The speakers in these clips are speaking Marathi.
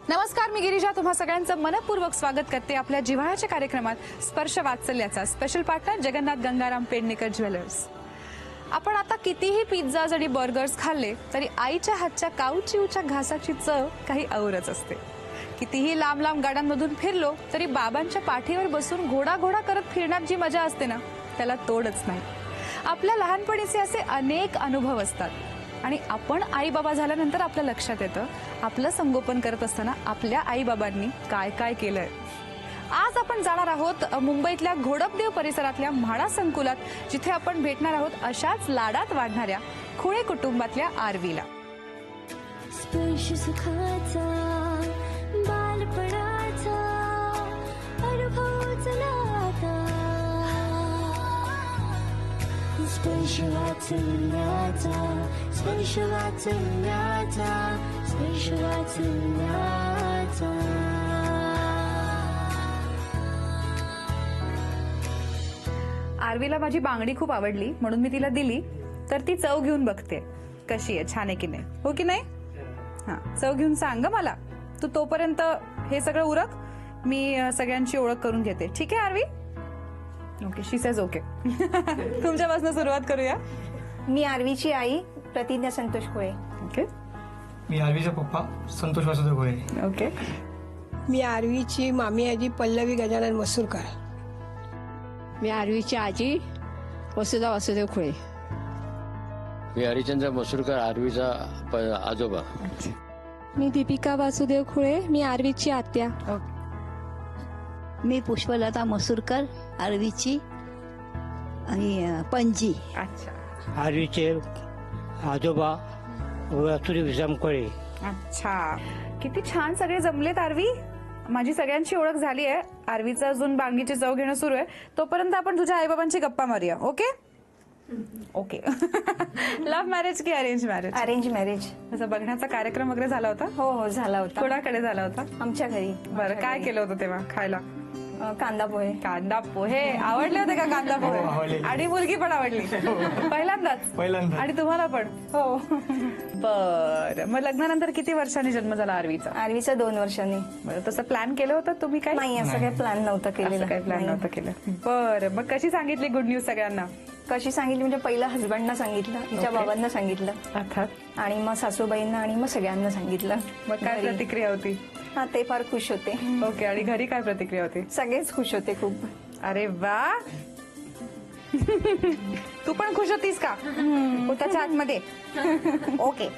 नमस्कार, मी गिरिजा तुम्हा सगळ्यांचं मनपूर्वक स्वागत करते आपल्या जिव्हाळ्याच्या कार्यक्रमात स्पर्श वात्सल्याचा special partner Jagannath Gangaram Pednekar jewellers. आपण आता कितीही पिझ्झाज आणि बर्गर्स खाल्ले तरी आईच्या हातच्या काऊचिवच्या घासाची चव काही औरच असते. कितीही लांब लांब गाड्यांमधून फिरलो तरी बाबांच्या पाठीवर बसून घोडा घोडा करत फिरण्यात जी मजा असते ना त्याला तोडच नाही. आपल्या लहानपणीचे असे अनेक अनुभव असतात आणि आपण आई बाबा झाल्यानंतर आपल्या लक्षात येतं आपलं संगोपन करत असताना आपल्या आई बाबांनी काय काय केलंय. आज आपण जाणार आहोत मुंबईतल्या घोडपदेव परिसरातल्या म्हाडा संकुलात, जिथे आपण भेटणार आहोत अशाच लाडात वाढणाऱ्या खुळे कुटुंबातल्या आरवीला. स्पर्श सुखाचा बालपणाचा अनुभव चला आता. स्पर्श वात्सल्याचा स्पर्श वात्सल्याचा स्पर्श वात्सल्याचा. आरवीला माझी बांगडी खूप आवडली म्हणून मी तिला दिली, तर ती चव घेऊन बघते कशी आहे, छान आहे की नाही, हो की नाही. हा, चव घेऊन सांग मला. तू तोपर्यंत हे सगळं उरक, मी सगळ्यांची ओळख करून घेते. ठीक आहे आरवी? ओके, शी सेज ओके. तुमच्यापासून सुरुवात करूया. मी आरवीची आई प्रतिज्ञा संतोष खुळे. ओके. मी आरवीचा पप्पा संतोष वासुदेव खुळे. ओके. मी आरवीची मामी आजी पल्लवी गजानन मसूरकर. मी आरवीची आजी वसुधा वासुदेव खुळे. मी हरिचंद्र मसूरकर, आरवीचा आजोबा. मी दीपिका वासुदेव खुळे. मी आरवीची आत्या. मी पुष्पलता मसूरकर, आरवीची आणि पणजी. अच्छा. आरवीचे आजोबा वासुदेव विजामकळे. अच्छा, किती छान सगळे जमलेत आरवी. माझी सगळ्यांची ओळख झाली आहे. आरवीचा अजून बांगीची चव घेणं सुरू आहे. तोपर्यंत आपण तुझ्या आईबाबांची गप्पा मारूया. Okay okay. लव्ह मॅरेज की अरेंज मॅरेज? Arrange marriage. असं बघण्याचा कार्यक्रम वगैरे झाला होता? हो हो झाला होता. कोणाकडे झाला होता? आमच्या घरी. बरं, काय केलं होतं तेव्हा खायला? कांदा पोहे. कांदा पोहे आवडले होते का? कांदा पोहे. आणि मुलगी पण आवडली पहिल्यांदाच? आणि तुम्हाला पण? हो. बरं, मग लग्नानंतर किती वर्षांनी जन्म झाला आरवीचा? आरवीचा 2 वर्षांनी. बरं, तसं प्लॅन केलं होतं तुम्ही? काय नाही, असं काही प्लॅन नव्हतं केलेलं. काही प्लॅन नव्हतं केलं. बरं, मग कशी सांगितली गुड न्यूज सगळ्यांना? कशी सांगितली म्हणजे पहिलं हसबंडना सांगितलं, तिच्या बाबांना सांगितलं, अर्थात, आणि मग सासूबाईंना आणि मग सगळ्यांना सांगितलं. मग काय प्रतिक्रिया होती? हा, ते फार खुश होते. ओके. आणि घरी काय प्रतिक्रिया होती? सगळेच खुश होते खूप. अरे वा. तू पण खुश होतीस का त्याच्या आतमध्ये? ओके.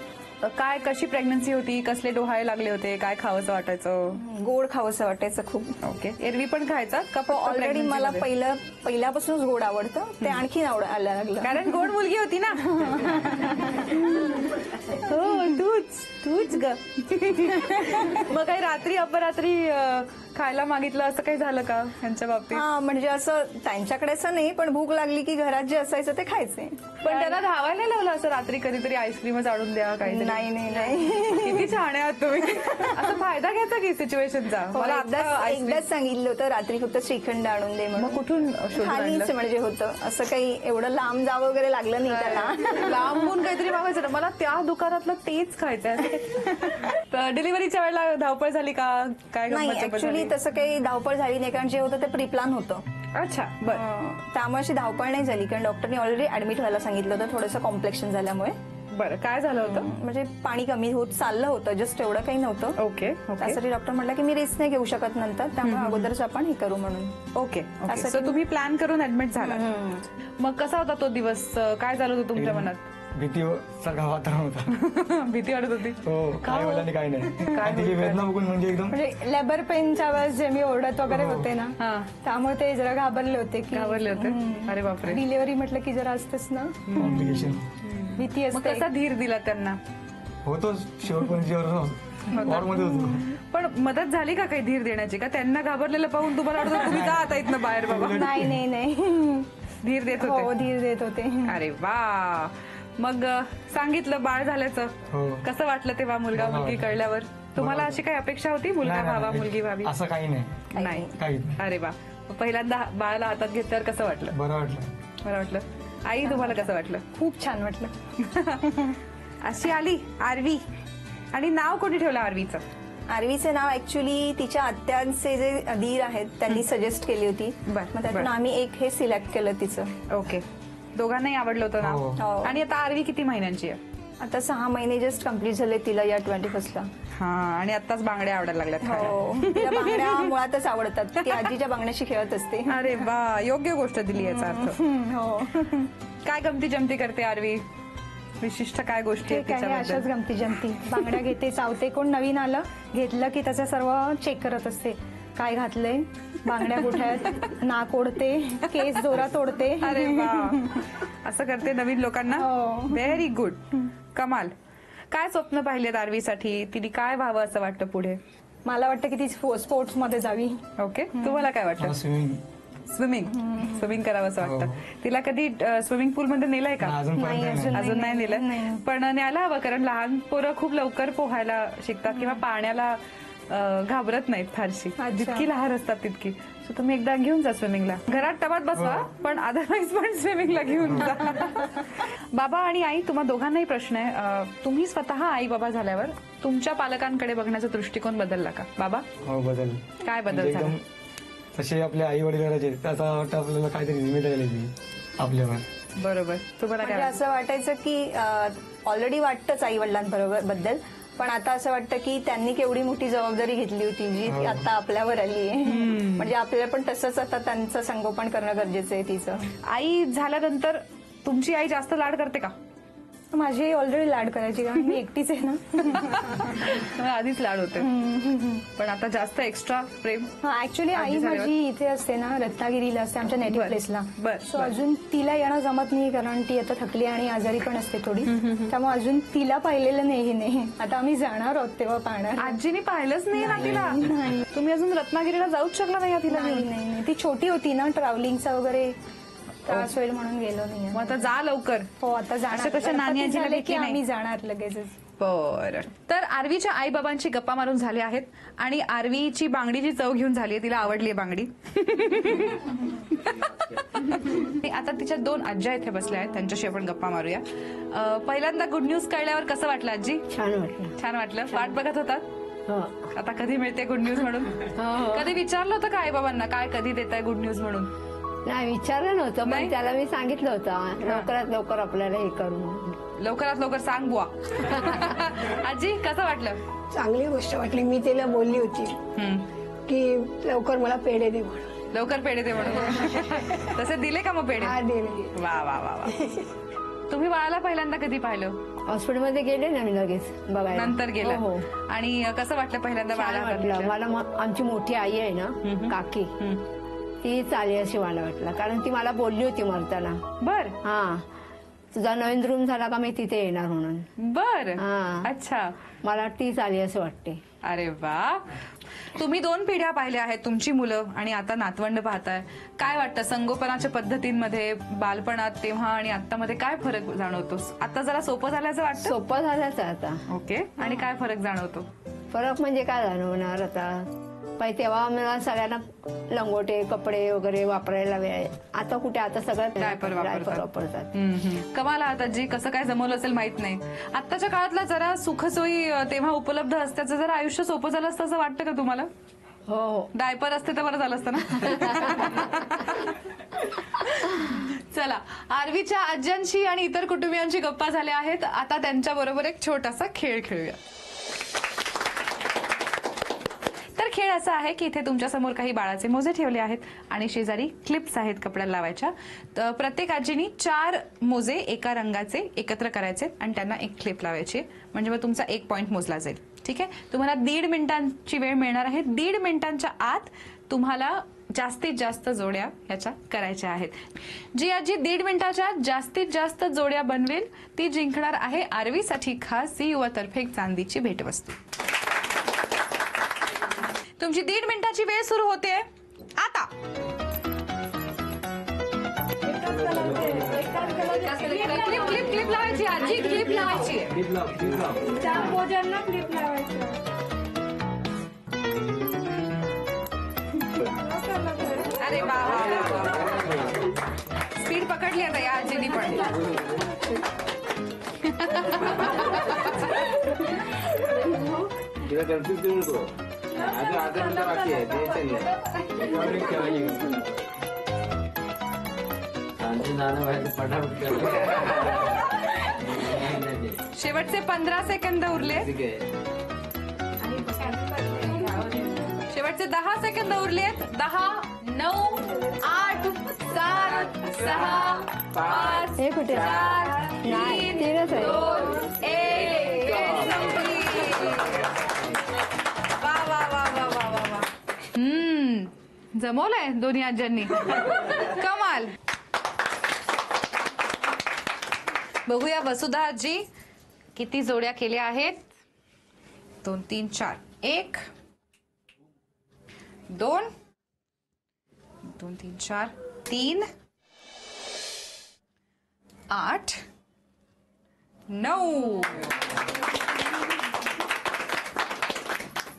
काय, कशी प्रेग्नन्सी होती? कसले डोहाळे लागले होते? काय खावंसं वाटायचं? गोड खावंसं वाटायचं खूप. ओके. एरवी पण खायचा का? ऑलरेडी मला पहिल्यापासूनच गोड आवडतं, ते आणखीन आवडायला लागलं कारण गोड मुलगी होती ना. हो, तूच ग. मग काही रात्री अपरात्री खायला मागितलं असं काही झालं का यांच्या बाबतीत? हा, म्हणजे असं त्यांच्याकडे असं नाही, पण भूक लागली की घरात जे असायचं ते खायचे. पण त्याला धावायला लावलं असं रात्री कधीतरी आईस्क्रीमच आणून द्या काही? नाही. किती छान आहात तुम्ही. असं फायदा घ्यायचा की सिच्युएशनचा? मला एकदाच सांगितलं होतं रात्री फक्त श्रीखंड आणून दे म्हणून. मग कुठून? खालीच म्हणजे होतं, असं काही एवढं लांब जावं वगैरे लागलं नाही त्याला. लांबून काहीतरी मागायचं ना, मला त्या दुकानातलं तेच खायचंय. डिलिव्हरीच्या वेळेला धावपळ झाली का? काय? नाही, ऍक्च्युली तसं काही धावपळ झाली नाही, कारण जे होतं ते प्रीप्लान होतं. अच्छा, बरं. त्यामुळे अशी धावपळ नाही झाली, कारण डॉक्टरने ऑलरेडी ऍडमिट व्हायला सांगितलं होतं थोडंसं कॉम्प्लेक्शन झाल्यामुळे. बरं, काय झालं होतं? म्हणजे पाणी कमी होत चाललं होतं, जस्ट एवढं काही नव्हतं. ओके. त्यासाठी डॉक्टर म्हटलं की मी रिस्क नाही घेऊ शकत नंतर, त्यामुळे अगोदरच आपण हे करू म्हणून. ओके. सो तुम्ही प्लॅन करून ऍडमिट झाला. मग कसा होता तो दिवस? काय झालं होतं तुमच्या मनात? भीतीसारखा वातावरण होता. भीती वाटत होती? हो, काय बोलला नाही, काय नाही. तिची वेदना बघून म्हणजे एकदम, म्हणजे लेबर पेनच्या वेळेस जे मी ओरडत वगैरे होते ना, त्यामुळे ते जरा घाबरले होते. अरे बापरे. डिलिव्हरी म्हटलं की जरा असतेच ना कॉम्प्लिकेशन, भीती असते. कसा धीर दिला त्यांना? होतो शेवटपर्यंत मध्ये होतो. पण मदत झाली का काही धीर देण्याची? का त्यांना घाबरलेलं पाहून तुम्हाला वाटतं तुम्ही का आता इथनं बाहेर? बाबा नाही. धीर देत होते? हो, धीर देत होते. अरे वा. मग सांगितलं बाळ झाल्याचं, कसं वाटलं तेव्हा मुलगा मुलगी कळल्यावर? तुम्हाला अशी काही अपेक्षा होती मुलगा व्हावा मुलगी व्हावी? असं काही नाही. अरे वा. पहिल्यांदा बाळाला हातात घेतल्यावर कसं वाटलं? बरं वाटलं. आई, तुम्हाला कसं वाटलं? खूप छान वाटलं. अशी आली आरवी. आणि नाव कोणी ठेवलं आरवीचं? आरवीचे नाव ऍक्च्युली तिच्या आत्यांचे जे दीर आहेत त्यांनी सजेस्ट केली होती. बर, मग त्यातून बर. आम्ही एक हे सिलेक्ट केलं तिचं. ओके, दोघांनाही आवडलं होतं ना. हो. आणि आता आरवी किती महिन्यांची आहे? आता 6 महिने जस्ट कम्प्लीट झाले तिला या 21st. हा, आणि आताच बांगड्या आवडायला लागल्यात खायला. हो, तिला बांगड्या मुळातच आवडतात. ती आजीच्या बांगड्याशी खेळत असते. अरे वा, योग्य गोष्ट दिली याचा अर्थ. हो. काय गमती जमती करते आरवी? विशिष्ट काय गोष्टी आहेत ठीक आहे, अशाच तिच्याबद्दल? गमती जमती. बांगड्या घेते, चावते. कोण नवीन आलं घेतलं की त्याचं सर्व चेक करत असते. काय घातलंय, बांगड्या कुठे आहेत, नाक ओढते, केस जोरात ओढते. अरे वा, असं करते नवीन लोकांना. हो. व्हेरी गुड, कमाल. काय स्वप्न पाहिलेत आरवीसाठी? तिने काय व्हावं असं वाटतं पुढे? मला वाटतं की ती स्पोर्ट्स मध्ये जावी. ओके, तुम्हाला काय वाटतं? स्विमिंग स्विमिंग करावं असं वाटतं. तिला कधी स्विमिंग पूल मध्ये नेलंय का? अजून नाही नेलं, पण न्यायला हवं, कारण लहान पोरं खूप लवकर पोहायला शिकतात किंवा पाण्याला घाबरत नाहीत फारशी. जितकी लहान असतात तितकी. सो तुम्ही एकदा घेऊन जा स्विमिंगला. घरात टबात बसवा, पण अदरवाईज पण स्विमिंगला घेऊन जा. बाबा आणि आई, तुम्हा दोघांनाही प्रश्न आहे. तुम्ही स्वतः आई बाबा झाल्यावर तुमच्या पालकांकडे बघण्याचा दृष्टिकोन बदलला का बाबा? हो, बदल. काय बदल म्हणजे झाला? एकदम तसे आपले आई वडील करायचे, त्याचा वाटतं आपल्याला काहीतरी जिम्मेदारी लागली आपल्यावर. बरोबर. तुम्हाला म्हणजे काय असं वाटायचं की ऑलरेडी वाटतंच आई वडिलांबरोबर बद्दल, पण आता असं वाटतं की त्यांनी केवढी मोठी जबाबदारी घेतली होती जी आता आपल्यावर आली आहे. म्हणजे आपल्याला पण तसंच आता त्यांचं संगोपन करणं गरजेचं आहे तिचं. आई झाल्यानंतर तुमची आई जास्त लाड करते का? माझी ऑलरेडी लाड करायची, कारण मी एकटीच आहे ना. मला आधीच लाड होते, पण आता जास्त एक्स्ट्रा प्रेम. हा, ऍक्च्युली आई झाल्यावर? माझी इथे असते ना, रत्नागिरीला असते, आमच्या नेटिव्ह प्लेसला. बर, सो अजून तिला येणं जमत नाही, कारण ती आता थकली आणि आजारी पण असते थोडी. त्यामुळे अजून तिला पाहिलेलं नाही. आता आम्ही जाणार आहोत तेव्हा पाहणार. आजीने पाहिलंच नाही ना तिला? तुम्ही अजून रत्नागिरीला जाऊच शकला नाही तिला? नाही, ती छोटी होती ना, ट्रॅव्हलिंगचा वगैरे त्रास होईल म्हणून गेलो नाही. मग आता जा लवकर. हो, आता जाणार. असं कसं नानी आजीला झाले की भेटली नाही? आम्ही जाणार लगेचच. बरं. तर आरवीच्या आई बाबांची गप्पा मारून झाले आहेत आणि आरवीची बांगडीची चव घेऊन झाली आहे. तिला आवडली आहे बांगडी. आता तिच्या 2 आज्या इथे बसल्या आहेत, त्यांच्याशी आपण गप्पा मारूया. पहिल्यांदा गुड न्यूज कळल्यावर कसं वाटलं आजी? छान वाटलं. छान वाटलं. वाट बघत होतात हो. आता कधी मिळते गुड न्यूज म्हणून? कधी विचारलं होतं का आई बाबांना काय कधी देताय गुड न्यूज म्हणून? नाही, विचारलं नव्हतं, नाही? पण त्याला मी सांगितलं होतं लवकरात लवकर आपल्याला हे करून. लवकरात लवकर सांग बुवा. आजी कसं वाटलं? चांगली गोष्ट वाटली. मी तिला बोलली होती की लवकर मला पेढे दे म्हणून. लवकर पेढे दे म्हणून. तसे दिले का मग पेढे? हा, दिले. वा वा वा वा. तुम्ही बाळाला पहिल्यांदा कधी पाहिलं? हॉस्पिटलमध्ये गेले ना मी लगेच बघायला. नंतर गेलं. हो. आणि कसं वाटलं पहिल्यांदा छान बाळाला वाटलं बघितलं? मला. आमची मोठी आई आहे ना, काकी, ती चाली अशी मला वाटलं, कारण ती मला बोलली होती मरताना. बर हा, तुझा नवीन रूम झाला का मी तिथे येणार म्हणून. बर. हा. अच्छा, मला ती चाली असं वाटते. अरे वा. तुम्ही 2 पिढ्या पाहिल्या आहेत, तुमची मुलं आणि आता नातवंड पाहताय. काय वाटतं संगोपनाच्या पद्धतींमध्ये बालपणात तेव्हा आणि आत्तामध्ये काय फरक जाणवतो? आता जरा सोपं झाल्याचं वाटतं? सोपं झालंच आहे आता. ओके. आणि काय फरक जाणवतो? फरक म्हणजे काय जाणवणार आता? पण तेव्हा मला सगळ्यांना लंगोटे कपडे वगैरे वापरायला वेळ. आता कुठे, आता सगळं डायपर वापरतात. कमाल आहात आजी. कसं काय जमवलं असेल माहित नाही. आत्ताच्या काळातला जरा सुखसोयी तेव्हा उपलब्ध असत्याचं जरा आयुष्य सोपं झालं असतं असं वाटतं का तुम्हाला? हो. डायपर असते तर बरं झालं असतं ना. चला, आरवीच्या आज्यांशी आणि इतर कुटुंबियांशी गप्पा झाल्या आहेत. आता त्यांच्या बरोबर एक छोटासा खेळ खेळूया. तर खेळ असा आहे की इथे तुमच्या समोर काही बाळाचे मोजे ठेवले आहेत आणि शेजारी क्लिप्स आहेत कपड्याला लावायच्या. तर प्रत्येक आजीनी 4 मोजे एका रंगाचे एकत्र करायचे आणि त्यांना एक क्लिप लावायची, म्हणजे मग तुमचा 1 पॉइंट मोजला जाईल. ठीक आहे. तुम्हाला 1.5 मिनिटांची वेळ मिळणार आहे. 1.5 मिनिटांच्या आत तुम्हाला जास्तीत जास्त जोड्या ह्याच्या करायच्या आहेत. जी आजी 1.5 मिनिटाच्या जास्तीत जास्त जोड्या बनवेल ती जिंकणार आहे आरवीसाठी खास सी युवा तर्फे एक चांदीची भेटवस्तू. तुमची 1.5 मिनिटाची वेळ सुरू होते आता. क्लिप लावायची आजी, क्लिप लावायची. अरे वा, स्पीड पकडली आता या आजीनी पण. तिला कन्फ्युज करू नको. अजून अर्धा मिनिटं बाकी आहे, टेन्शन नाही. आमचं नाणं व्हायचं पटापट कर. शेवटचे 15 सेकंद उरले. ठीक आहे. शेवटचे 10 सेकंद उरलेत. 10, 9, 8, 7, 6, 5, हे कुठे 4, नाही 3, तीनच आहे. 2, 1. वा वा वा वा वा वा वा. जमवलंय दोन्ही आज्यांनी. कमाल. बघूया वसुधा आजी किती जोड्या केल्या आहेत. 2, 3, 4. 1, 2, 2, 3, 4, 3, 8, 9.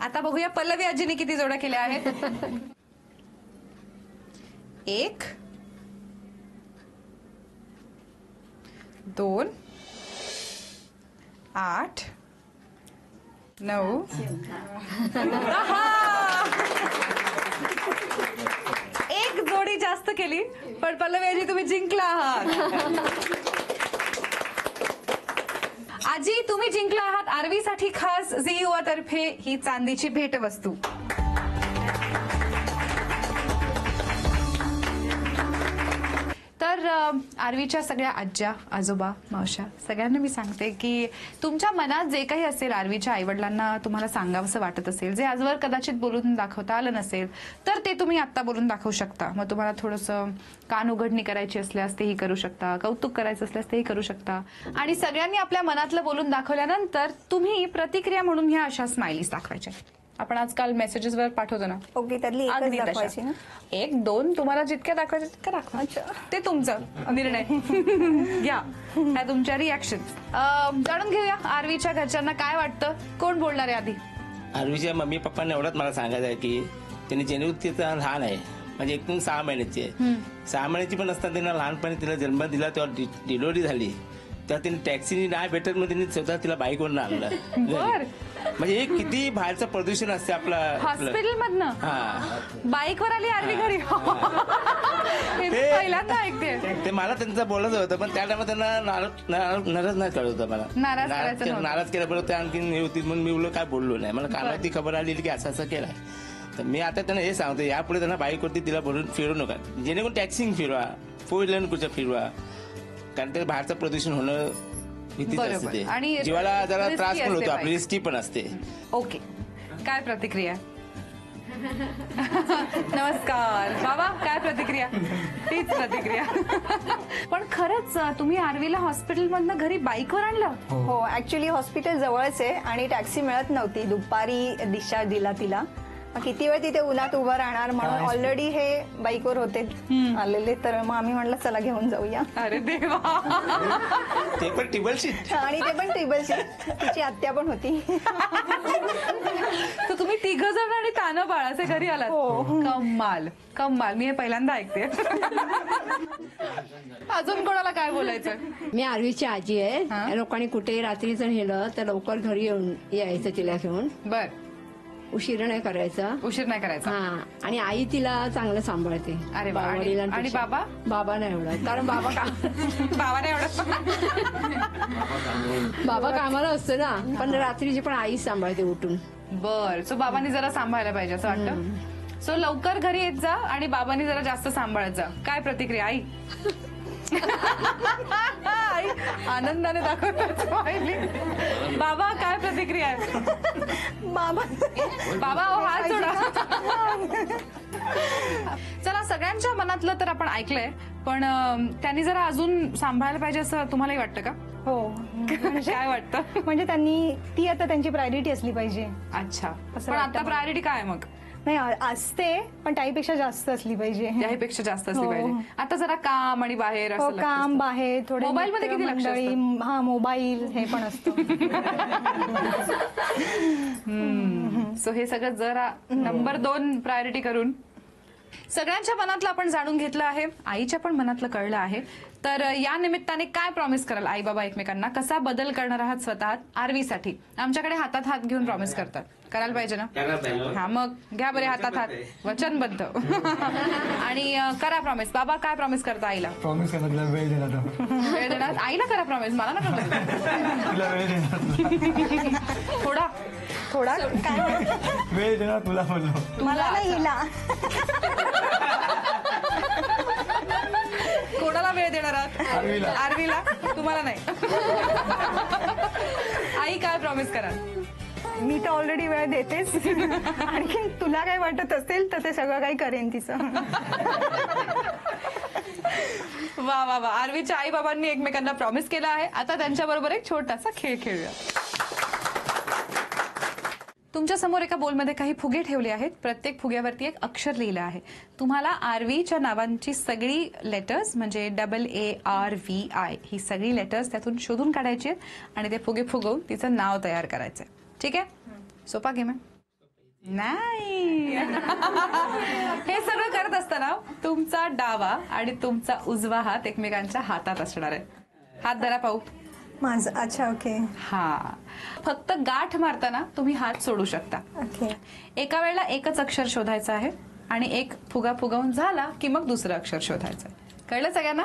आता बघूया पल्लवी आजीने किती जोड्या केल्या आहेत. 1, 2, 8, 9, 10. एक जोडी जास्त केली पण पल्लवी आजी तुम्ही जिंकला आहात. आजी तुम्ही जिंकला आहात आरवी साठी खास झी युवा तर्फे ही चांदीची भेटवस्तू. तर आरवीच्या सगळ्या आज्या आजोबा मावश्या सगळ्यांना मी सांगते की तुमच्या मनात जे काही असेल आरवीच्या आईवडिलांना तुम्हाला सांगावंसं वाटत असेल जे आजवर कदाचित बोलून दाखवता आलं नसेल तर ते तुम्ही आत्ता बोलून दाखवू शकता. मग तुम्हाला थोडंसं कान उघडणी करायची असल्यास तेही करू शकता, कौतुक करायचं असल्यास तेही करू शकता. आणि सगळ्यांनी आपल्या मनातलं बोलून दाखवल्यानंतर तुम्ही प्रतिक्रिया म्हणून ह्या अशा स्माइलीज दाखवायच्या. आपण आजकाल मेसेजेसवर पाठवतो ना. ओके, त्यातली एकच अगदी तशा. दाखवायची ना. 1, 2 तुम्हाला जितक्या दाखवायचं तितक्या दाखवा. ते तुमचं निर्णय घ्या. ह्या तुमच्या रिॲक्शन. जाणून घेऊया आरवीच्या घरच्यांना काय वाटतं. कोण बोलणार आहे आधी. आरवीच्या मम्मी पप्पांना एवढंच मला सांगायचं आहे की त्यांनी जेणेकरून तिचा लहान आहे म्हणजे एकूण 6 महिन्याची आहे. 6 महिन्याची पण असताना त्यांना लहानपणी तिला जन्म दिला तेव्हा डिलिव्हरी झाली तेव्हा त्यांनी टॅक्सीनी नाही भेटत मग त्यांनी स्वतः तिला बाईकवरून आणलं. बर. म्हणजे हे किती बाहेरचं प्रदूषण असते आपलं. हॉस्पिटल मधनं हा बाईकवर आली आरवी घरी. हे ते- पहिल्यांदा ऐकते. ते मला त्यांचं बोलायचं होतं पण त्या टायमात त्यांना नाराज नाही कळत होतं मला. नाराज करायचं नव्हतं. नाराज केल्याबरोबर ते आणखी हे होती म्हणून मी बोललो काय बोललो नाही. मला कानावरती खबर आलेली की असं असं केलंय. तर मी आता त्यांना हे सांगतो यापुढे त्यांना बाईकवरती तिला बोलून फिरू नका. जेणेकरून टॅक्सिंग फिरवा, 4 व्हीलर कुठं फिरवा कारण ते बाहेरचं प्रदूषण होणं भीतीच बरोबर. असते ते. आणि जीवाला जरा risky त्रास पण असते होतो आपली bike. रिस्की पण असते. ओके, काय प्रतिक्रिया. नमस्कार बाबा, काय प्रतिक्रिया. तीच प्रतिक्रिया. पण खरंच तुम्ही आरवीला हॉस्पिटल मधनं घरी बाईकवर आणलं. हो, ऍक्च्युली हॉस्पिटल जवळच आहे आणि टॅक्सी मिळत नव्हती. दुपारी डिस्चार्ज दिला तिला. मग किती वेळ तिथे उन्हात उभं राहणार म्हणून ऑलरेडी हे बाईकवर होते आलेले. तर मग आम्ही म्हणलं चला घेऊन जाऊया. अरे देवा. ते पण टेबल शीट आणि ते पण टेबल शीट. तिची आत्या पण होती. तर तुम्ही 3 जण आणि तानं बाळाचे घरी आलात. कमाल कमाल. मी हे पहिल्यांदा ऐकते. अजून कोणाला काय बोलायचं. मी आरवीची आजी आहे. हा. या लोकांनी कुठे रात्रीचं नेलं तर लवकर घरी येऊन यायचं तिला घेऊन. बर. उशीर नाही करायचा. उशीर नाही करायचा. हा, आणि आई तिला चांगलं सांभाळते. अरे वा. आणि वडिलांपेक्षा. बाबा. बाबा नाही एवढं कारण बाबा बाबा नाही एवढं. बाबा कामाला असतो ना पण रात्रीची पण आई सांभाळते उठून. बर. सो बाबांनी जरा सांभाळायला पाहिजे असं वाटतं. सो लवकर घरी येत जा आणि बाबांनी जरा जास्त सांभाळत जा. काय प्रतिक्रिया आई. आई आनंदाने दाखवतात पाहिली. बाबा काय प्रतिक्रिया आहे. बाबा हात जोडा. चला, सगळ्यांच्या मनातलं तर आपण ऐकलंय पण त्यांनी जरा अजून सांभाळायला पाहिजे असं तुम्हालाही वाटतं का. हो. काय वाटतं. म्हणजे ती आता त्यांची प्रायोरिटी असली पाहिजे. अच्छा. असं पण वाटतं आता प्रायोरिटी काय मग. नाही असते पण त्याहीपेक्षा जास्त असली पाहिजे. त्याहीपेक्षा जास्त असली हो. पाहिजे. आता जरा काम आणि बाहेर हो, असं लक्ष काम असतं. बाहेर थोडे मोबाईल मध्ये किती लक्ष मित्रमंडळी, असतं? हा मोबाईल हे पण असतं. सो हे सगळं जरा नंबर 2 प्रायोरिटी करून सगळ्यांच्या मनातलं आपण जाणून घेतलं आहे, आईच्या पण मनातलं कळलं आहे. तर या निमित्ताने काय प्रॉमिस कराल आई बाबा एकमेकांना? कसा बदल करणार आहात स्वतः आरवीसाठी? आमच्याकडे हातात हात घेऊन प्रॉमिस करतात. करायला पाहिजे ना? हा, मग घ्या बरे हातात हात, वचनबद्ध. आणि करा प्रॉमिस. बाबा काय प्रॉमिस करता आईला? प्रॉमिस करतात तुला वेळ देणार तो. वेळ देणार आईला? करा प्रॉमिस, मला नका करू. तुला वेळ देणार. थोडा काय वेळ देणार तुला बोललो. मला नाही हिला. कोणाला वेळ देणार आहात? आरवीला. आरवीला? तुम्हाला नाही. आई काय प्रॉमिस करा? मी तर ऑलरेडी वेळ देतेच. आणखी तुला काय वाटत असेल तर ते सगळं काही करेन तिचं. वा वा वा. आरवीच्या आई बाबांनी एकमेकांना प्रॉमिस केला आहे. आता त्यांच्याबरोबर एक छोटासा खेळ खेळूया. तुमच्या समोर एका बोलमध्ये काही फुगे ठेवले आहेत. प्रत्येक फुग्यावरती एक अक्षर लिहिलं आहे. तुम्हाला आरवीच्या नावांची सगळी लेटर्स म्हणजे AARVI ही सगळी लेटर्स त्यातून शोधून काढायची आहेत आणि ते फुगे फुगवून तिचं नाव तयार करायचंय. ठीक आहे? सोपा गेम आहे. नाही. हे सगळं करत असताना तुमचा डावा आणि तुमचा उजवा हात एकमेकांच्या हातात असणार आहे. हात धरा पाहू. माझं अच्छा ओके. हा, फक्त गाठ मारताना तुम्ही हात सोडू शकता. ओके. एका वेळेला एकच अक्षर शोधायचं आहे आणि एक फुगा फुगवून झाला की मग दुसरं अक्षर शोधायचं आहे. कळलं सगळ्यांना?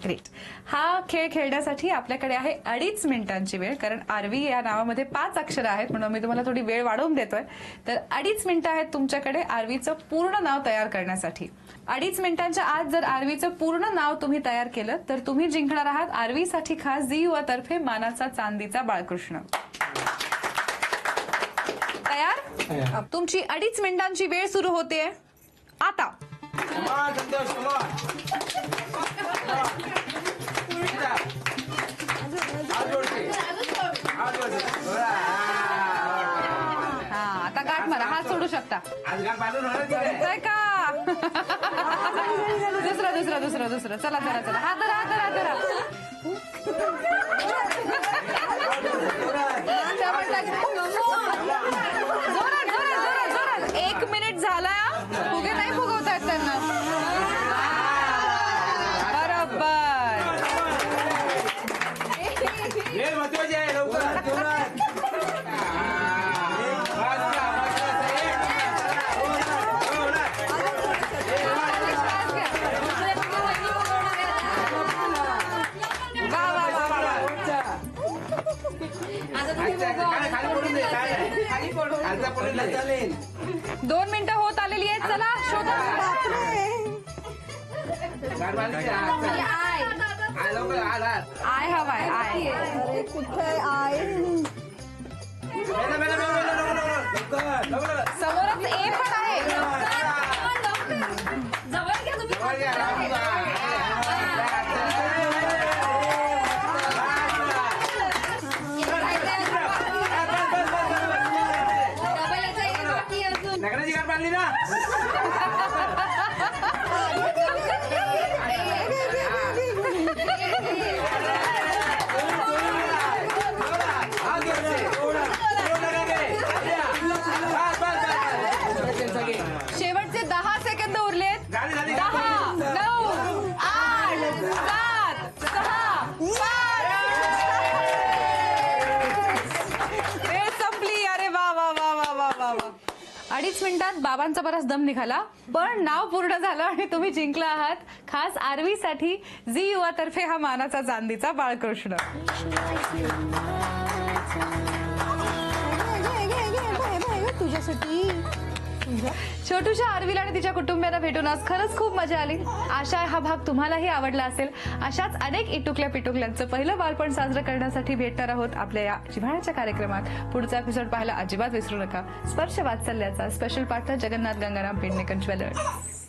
ग्रेट. हा खेळ खेळण्यासाठी आपल्याकडे आहे 2.5 मिनिटांची वेळ. कारण आरवी या नावामध्ये 5 अक्षरं आहेत म्हणून मी तुम्हाला थोडी वेळ वाढवून देतोय. तर 2.5 मिनिटं आहेत तुमच्याकडे आरवीचं पूर्ण नाव तयार करण्यासाठी. 2.5 मिनिटांच्या आत जर आरवीचं पूर्ण नाव तुम्ही तयार केलं तर तुम्ही जिंकणार आहात आरवीसाठी खास झी युवातर्फे मानाचा चांदीचा बाळकृष्ण. तयार? तुमची 2.5 मिनिटांची वेळ सुरू होते आता. हा, आता गाठ मारा. हात सोडू शकता. जमतंय का? दुसरं. चला. हात धरा. जोरात. 1 मिनिट झाला. फुगे नाही फुगवतायत त्यांना. बरोबर. चालेल. 2 मिनिटं होत आलेली आहेत. चला शोधा. आय हवाय. आय अरे कुठे आहे? समोरच ए पण आहे. लग्नाची गाठ बांधली ना? शेवटचे 10 सेकंद उरलेत. 10, 9, 8, 7, 6, 5. वेळ संपली. अरे वा. 2.5 मिनिटात बाबांचा बराच दम निघाला पण नाव पूर्ण झालं आणि तुम्ही जिंकला आहात खास आरवीसाठी झी युवातर्फे हा मानाचा चांदीचा बाळकृष्ण. तुझ्यासाठी. छोटूशा आरवीला आणि तिच्या कुटुंबियांना भेटून आज खरंच खूप मजा आली. आशा हा भाग तुम्हालाही आवडला असेल. अशाच अनेक इटुकल्या पिटुकल्यांचं पहिलं बालपण साजरं करण्यासाठी भेटणार आहोत आपल्या या जिव्हाळ्याच्या कार्यक्रमात. पुढचा एपिसोड पाहायला अजिबात विसरू नका. स्पर्श वात्सल्याचा special partner Jagannath Gangaram Pednekar jewellers.